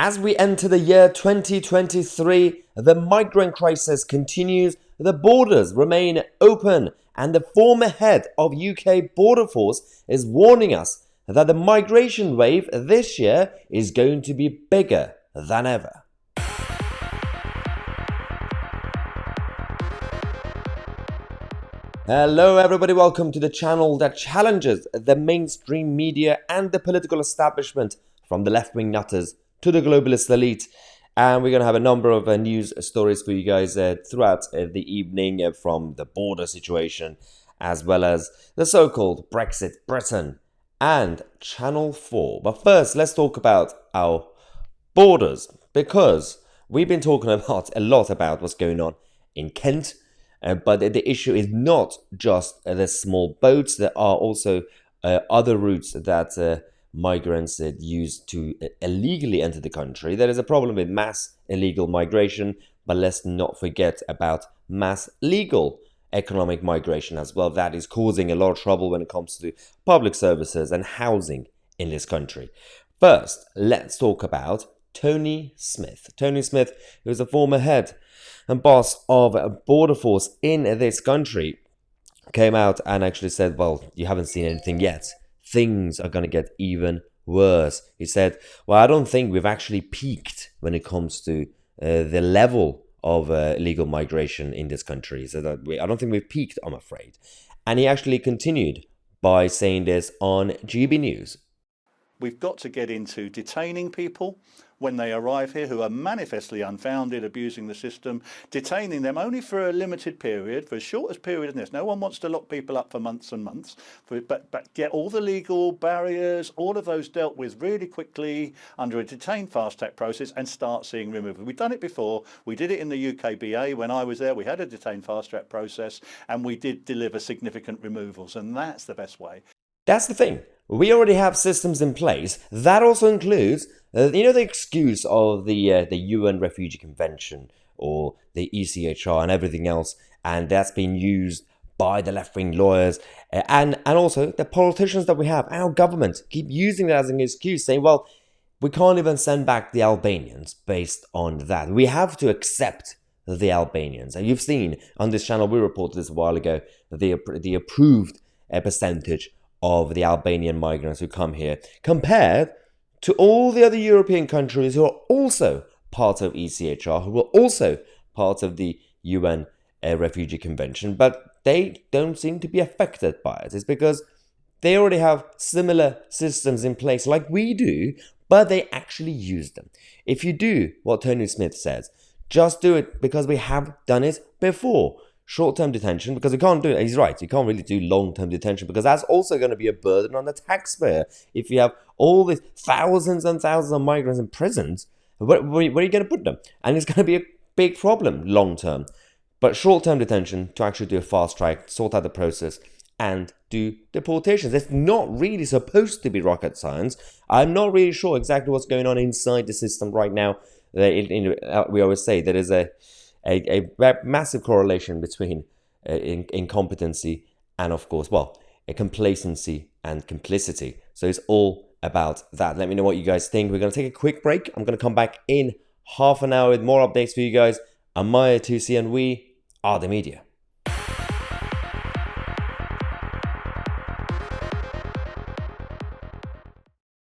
As we enter the year 2023, the migrant crisis continues, the borders remain open, and the former head of UK Border Force is warning us that the migration wave this year is going to be bigger than ever. Hello everybody, welcome to the channel that challenges the mainstream media and the political establishment, from the left-wing nutters to the globalist elite. And we're going to have a number of news stories for you guys throughout the evening, from the border situation as well as the so-called Brexit Britain and Channel 4. But first, let's talk about our borders, because we've been talking a lot about what's going on in Kent. But the issue is not just the small boats. There are also other routes that migrants use to illegally enter the country. There is a problem with mass illegal migration, but let's not forget about mass legal economic migration as well. That is causing a lot of trouble when it comes to public services and housing in this country. First, let's talk about Tony Smith. Tony Smith, who is a former head and boss of Border Force in this country, came out and actually said, well, you haven't seen anything yet. Things are going to get even worse. He said, well, I don't think we've actually peaked when it comes to the level of illegal migration in this country. So I don't think we've peaked, I'm afraid. And he actually continued by saying this on GB News. We've got to get into detaining people when they arrive here who are manifestly unfounded, abusing the system, detaining them only for a limited period, for as short as period as this. No one wants to lock people up for months and months, but get all the legal barriers, all of those dealt with really quickly under a detain fast track process and start seeing removal. We've done it before. We did it in the UKBA when I was there. We had a detain fast track process and we did deliver significant removals, and that's the best way. That's the thing. We already have systems in place. That also includes, the excuse of the UN Refugee Convention or the ECHR and everything else, and that's been used by the left-wing lawyers and also the politicians that we have. Our government keep using that as an excuse, saying, well, we can't even send back the Albanians based on that. We have to accept the Albanians. And you've seen on this channel, we reported this a while ago, that the approved percentage of the Albanian migrants who come here, compared to all the other European countries who are also part of ECHR, who are also part of the UN Refugee Convention, but they don't seem to be affected by it. It's because they already have similar systems in place like we do, but they actually use them. If you do what Tony Smith says, just do it because we have done it before. Short-term detention, because we can't do it. He's right, you can't really do long-term detention because that's also going to be a burden on the taxpayer. If you have all these thousands and thousands of migrants in prisons, where are you going to put them? And it's going to be a big problem long-term. But short-term detention, to actually do a fast track, sort out the process, and do deportations. It's not really supposed to be rocket science. I'm not really sure exactly what's going on inside the system right now. We always say there is a massive correlation between incompetency and, of course, a complacency and complicity. So it's all about that. Let me know what you guys think. We're going to take a quick break. I'm going to come back in half an hour with more updates for you guys. I'm Tousi, and we are the media.